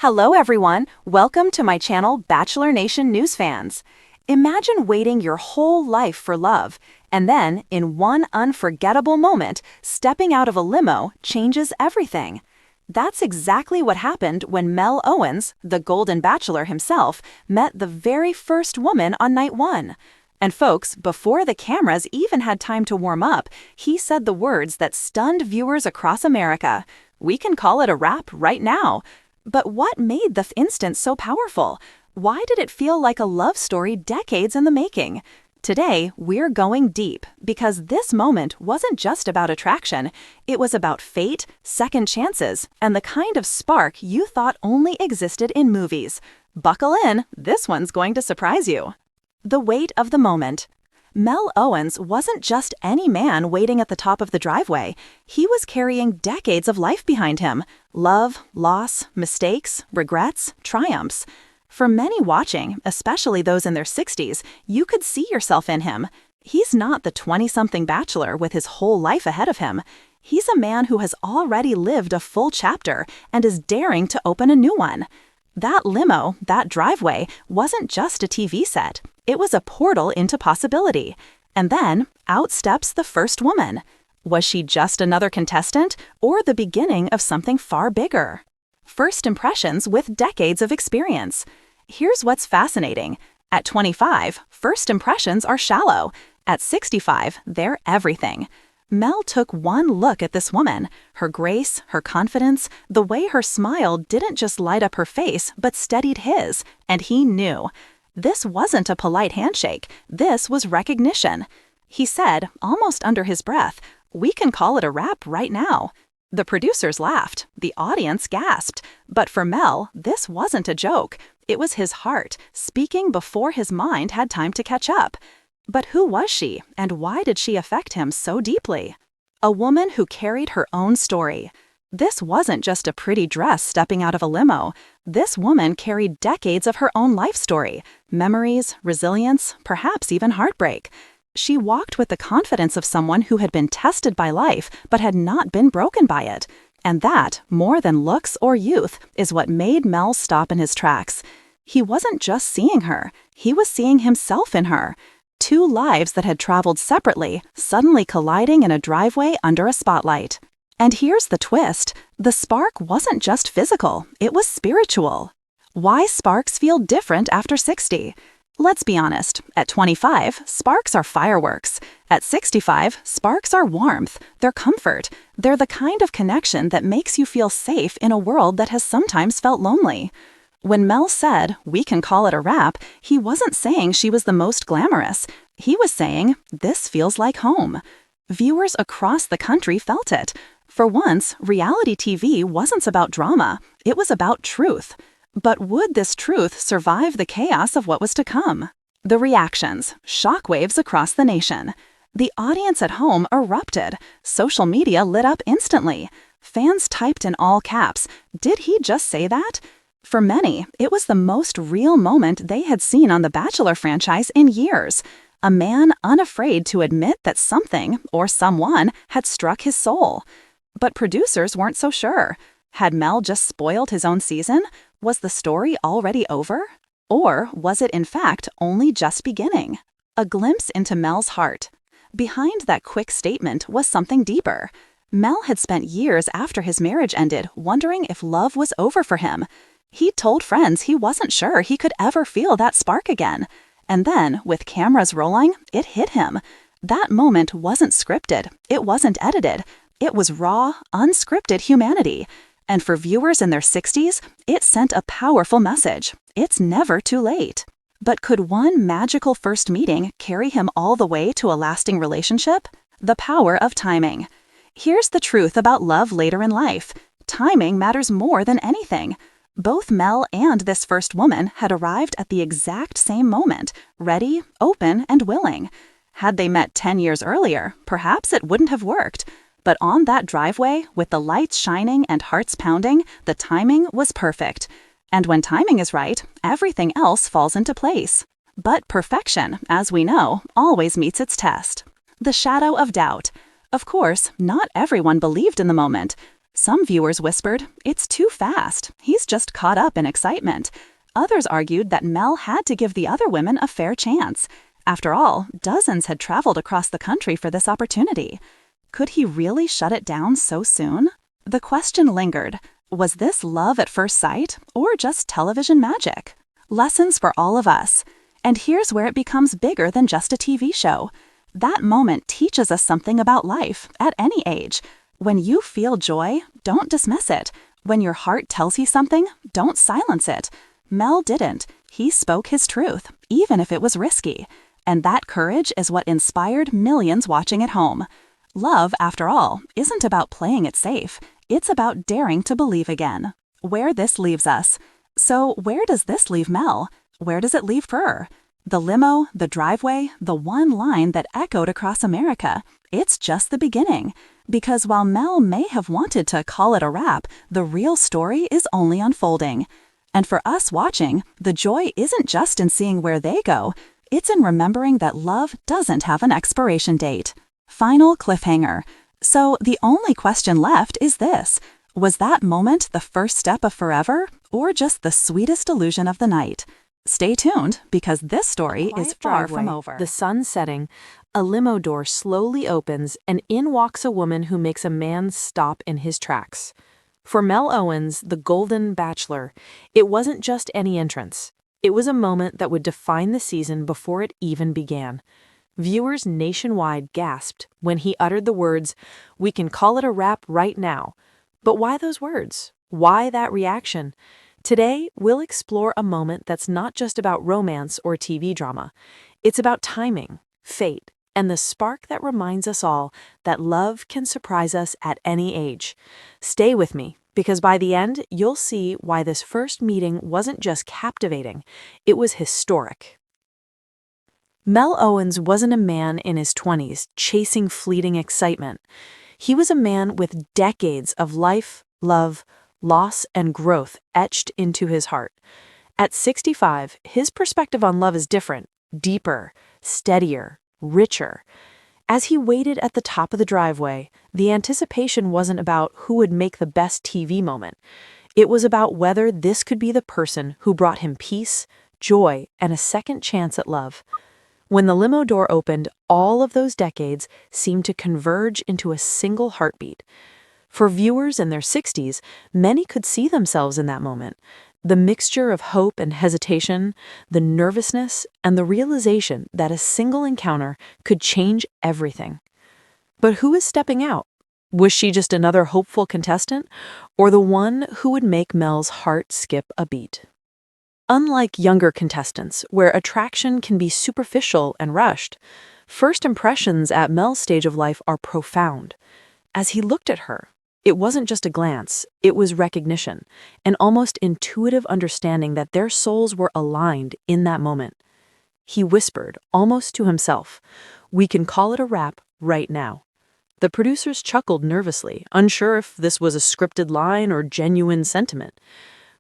Hello everyone, welcome to my channel Bachelor Nation News Fans. Imagine waiting your whole life for love, and then, in one unforgettable moment, stepping out of a limo changes everything. That's exactly what happened when Mel Owens, the Golden Bachelor himself, met the very first woman on night one. And folks, before the cameras even had time to warm up, he said the words that stunned viewers across America. We can call it a wrap right now. But what made the instant so powerful? Why did it feel like a love story decades in the making? Today, we're going deep because this moment wasn't just about attraction. It was about fate, second chances, and the kind of spark you thought only existed in movies. Buckle in, this one's going to surprise you. The weight of the moment. Mel Owens wasn't just any man waiting at the top of the driveway. He was carrying decades of life behind him. Love, loss, mistakes, regrets, triumphs. For many watching, especially those in their 60s, you could see yourself in him. He's not the 20-something bachelor with his whole life ahead of him. He's a man who has already lived a full chapter and is daring to open a new one. That limo, that driveway, wasn't just a TV set. It was a portal into possibility. And then, out steps the first woman. Was she just another contestant, or the beginning of something far bigger? First impressions with decades of experience. Here's what's fascinating. At 25, first impressions are shallow. At 65, they're everything. Mel took one look at this woman. Her grace, her confidence, the way her smile didn't just light up her face, but steadied his, and he knew. This wasn't a polite handshake. This was recognition. He said, almost under his breath, "We can call it a wrap right now." The producers laughed. The audience gasped. But for Mel, this wasn't a joke. It was his heart, speaking before his mind had time to catch up. But who was she, and why did she affect him so deeply? A woman who carried her own story. This wasn't just a pretty dress stepping out of a limo. This woman carried decades of her own life story, memories, resilience, perhaps even heartbreak. She walked with the confidence of someone who had been tested by life but had not been broken by it. And that, more than looks or youth, is what made Mel stop in his tracks. He wasn't just seeing her, he was seeing himself in her. Two lives that had traveled separately, suddenly colliding in a driveway under a spotlight. And here's the twist. The spark wasn't just physical, it was spiritual. Why sparks feel different after 60? Let's be honest, at 25, sparks are fireworks. At 65, sparks are warmth, they're comfort. They're the kind of connection that makes you feel safe in a world that has sometimes felt lonely. When Mel said, "We can call it a wrap," he wasn't saying she was the most glamorous. He was saying, "This feels like home." Viewers across the country felt it. For once, reality TV wasn't about drama, it was about truth. But would this truth survive the chaos of what was to come? The reactions, shockwaves across the nation. The audience at home erupted. Social media lit up instantly. Fans typed in all caps, "Did he just say that?" For many, it was the most real moment they had seen on the Bachelor franchise in years. A man unafraid to admit that something, or someone, had struck his soul. But producers weren't so sure. Had Mel just spoiled his own season? Was the story already over? Or was it in fact only just beginning? A glimpse into Mel's heart. Behind that quick statement was something deeper. Mel had spent years after his marriage ended wondering if love was over for him. He told friends he wasn't sure he could ever feel that spark again. And then, with cameras rolling, it hit him. That moment wasn't scripted. It wasn't edited. It was raw, unscripted humanity. And for viewers in their 60s, it sent a powerful message. It's never too late. But could one magical first meeting carry him all the way to a lasting relationship? The power of timing. Here's the truth about love later in life. Timing matters more than anything. Both Mel and this first woman had arrived at the exact same moment, ready, open, and willing. Had they met 10 years earlier, perhaps it wouldn't have worked. But on that driveway, with the lights shining and hearts pounding, the timing was perfect. And when timing is right, everything else falls into place. But perfection, as we know, always meets its test. The shadow of doubt. Of course, not everyone believed in the moment. Some viewers whispered, "It's too fast. He's just caught up in excitement." Others argued that Mel had to give the other women a fair chance. After all, dozens had traveled across the country for this opportunity. Could he really shut it down so soon? The question lingered. Was this love at first sight, or just television magic? Lessons for all of us. And here's where it becomes bigger than just a TV show. That moment teaches us something about life, at any age. When you feel joy, don't dismiss it. When your heart tells you something, don't silence it. Mel didn't. He spoke his truth, even if it was risky. And that courage is what inspired millions watching at home. Love, after all, isn't about playing it safe. It's about daring to believe again. Where this leaves us. So where does this leave Mel? Where does it leave her? The limo, the driveway, the one line that echoed across America. It's just the beginning. Because while Mel may have wanted to call it a wrap, the real story is only unfolding. And for us watching, the joy isn't just in seeing where they go. It's in remembering that love doesn't have an expiration date. Final cliffhanger. So the only question left is this. Was that moment the first step of forever, or just the sweetest illusion of the night? Stay tuned, because this story is far from over. The sun setting, a limo door slowly opens, and in walks a woman who makes a man stop in his tracks. For Mel Owens, the Golden Bachelor, it wasn't just any entrance. It was a moment that would define the season before it even began. Viewers nationwide gasped when he uttered the words, "We can call it a wrap right now." But why those words? Why that reaction? Today, we'll explore a moment that's not just about romance or TV drama. It's about timing, fate, and the spark that reminds us all that love can surprise us at any age. Stay with me, because by the end, you'll see why this first meeting wasn't just captivating, it was historic. Mel Owens wasn't a man in his 20s chasing fleeting excitement. He was a man with decades of life, love, loss, and growth etched into his heart. At 65, his perspective on love is different, deeper, steadier, richer. As he waited at the top of the driveway, the anticipation wasn't about who would make the best TV moment. It was about whether this could be the person who brought him peace, joy, and a second chance at love. When the limo door opened, all of those decades seemed to converge into a single heartbeat. For viewers in their 60s, many could see themselves in that moment. The mixture of hope and hesitation, the nervousness, and the realization that a single encounter could change everything. But who is stepping out? Was she just another hopeful contestant, or the one who would make Mel's heart skip a beat? Unlike younger contestants, where attraction can be superficial and rushed, first impressions at Mel's stage of life are profound. As he looked at her, it wasn't just a glance, it was recognition, an almost intuitive understanding that their souls were aligned in that moment. He whispered, almost to himself, "We can call it a wrap right now." The producers chuckled nervously, unsure if this was a scripted line or genuine sentiment.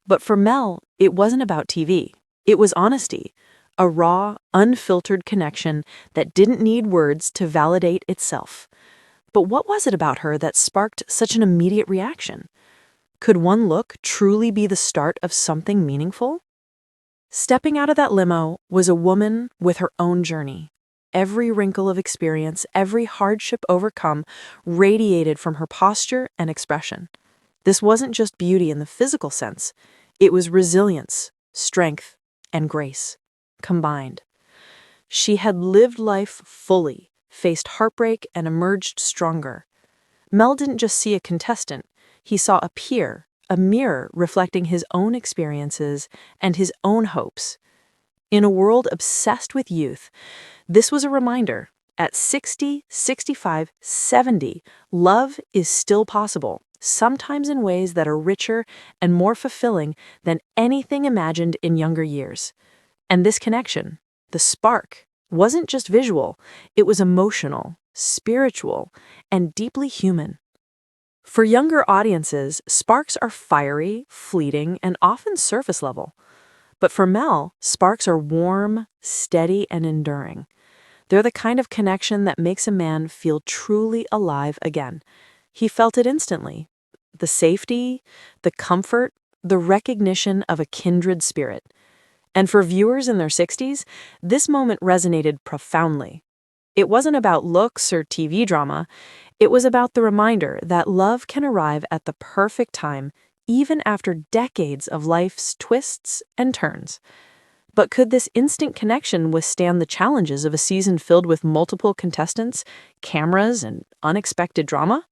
But for Mel, it wasn't about TV. It was honesty, a raw, unfiltered connection that didn't need words to validate itself. But what was it about her that sparked such an immediate reaction? Could one look truly be the start of something meaningful? Stepping out of that limo was a woman with her own journey. Every wrinkle of experience, every hardship overcome, radiated from her posture and expression. This wasn't just beauty in the physical sense. It was resilience, strength, and grace, combined. She had lived life fully, faced heartbreak, and emerged stronger. Mel didn't just see a contestant. He saw a peer, a mirror reflecting his own experiences and his own hopes. In a world obsessed with youth, this was a reminder. At 60, 65, 70, love is still possible, sometimes in ways that are richer and more fulfilling than anything imagined in younger years. And this connection, the spark, wasn't just visual, it was emotional, spiritual, and deeply human. For younger audiences, sparks are fiery, fleeting, and often surface level. But for Mel, sparks are warm, steady, and enduring. They're the kind of connection that makes a man feel truly alive again. He felt it instantly. the safety, the comfort, the recognition of a kindred spirit. And for viewers in their 60s, this moment resonated profoundly. It wasn't about looks or TV drama. It was about the reminder that love can arrive at the perfect time, even after decades of life's twists and turns. But could this instant connection withstand the challenges of a season filled with multiple contestants, cameras, and unexpected drama?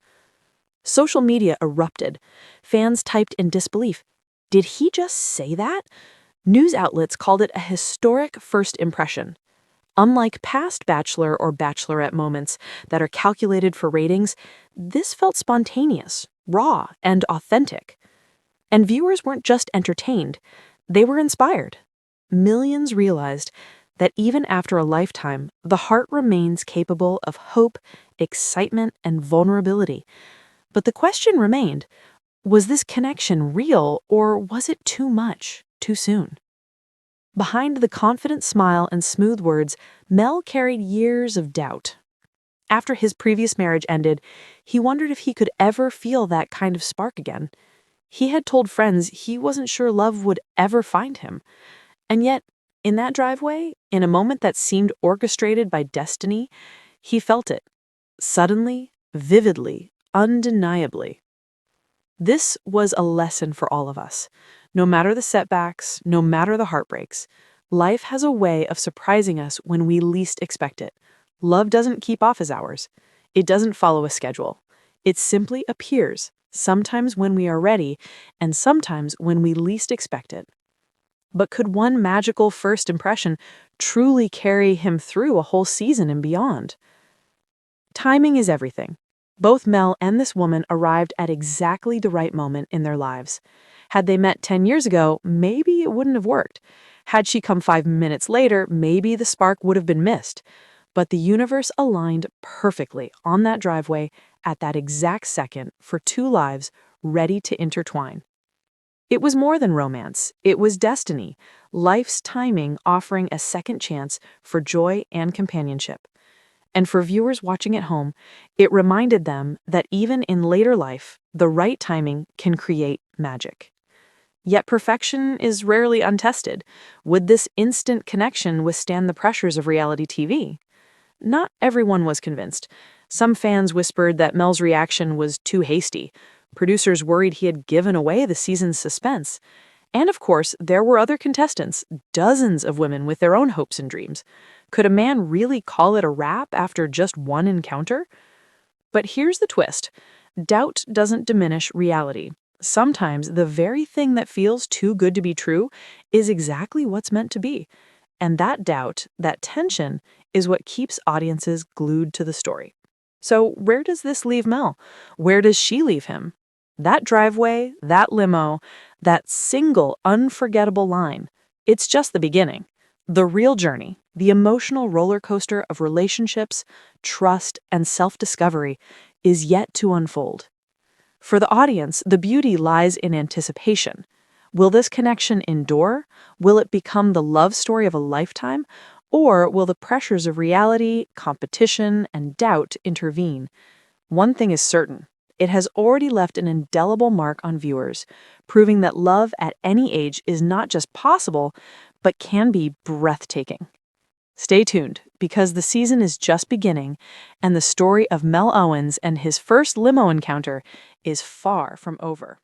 Social media erupted. Fans typed in disbelief. Did he just say that? News outlets called it a historic first impression. Unlike past Bachelor or Bachelorette moments that are calculated for ratings, this felt spontaneous, raw, and authentic. And viewers weren't just entertained, they were inspired. Millions realized that even after a lifetime, the heart remains capable of hope, excitement, and vulnerability. But the question remained, was this connection real, or was it too much, too soon? Behind the confident smile and smooth words, Mel carried years of doubt. After his previous marriage ended, he wondered if he could ever feel that kind of spark again. He had told friends he wasn't sure love would ever find him. And yet, in that driveway, in a moment that seemed orchestrated by destiny, he felt it. Suddenly, vividly, undeniably. This was a lesson for all of us. No matter the setbacks, no matter the heartbreaks, life has a way of surprising us when we least expect it. Love doesn't keep office hours. It doesn't follow a schedule. It simply appears, sometimes when we are ready, and sometimes when we least expect it. But could one magical first impression truly carry him through a whole season and beyond? Timing is everything. Both Mel and this woman arrived at exactly the right moment in their lives. Had they met 10 years ago, maybe it wouldn't have worked. Had she come 5 minutes later, maybe the spark would have been missed. But the universe aligned perfectly on that driveway at that exact second for two lives ready to intertwine. It was more than romance. It was destiny, life's timing offering a second chance for joy and companionship. And for viewers watching at home, it reminded them that even in later life, the right timing can create magic. Yet perfection is rarely untested. Would this instant connection withstand the pressures of reality TV? Not everyone was convinced. Some fans whispered that Mel's reaction was too hasty. Producers worried he had given away the season's suspense. And of course, there were other contestants, dozens of women with their own hopes and dreams. Could a man really call it a wrap after just one encounter? But here's the twist. Doubt doesn't diminish reality. Sometimes the very thing that feels too good to be true is exactly what's meant to be. And that doubt, that tension, is what keeps audiences glued to the story. So where does this leave Mel? Where does she leave him? That driveway, that limo, that single unforgettable line, it's just the beginning. The real journey, the emotional roller coaster of relationships, trust, and self-discovery is yet to unfold. For the audience, the beauty lies in anticipation. Will this connection endure? Will it become the love story of a lifetime? Or will the pressures of reality, competition, and doubt intervene? One thing is certain. It has already left an indelible mark on viewers, proving that love at any age is not just possible, but can be breathtaking. Stay tuned, because the season is just beginning, and the story of Mel Owens and his first limo encounter is far from over.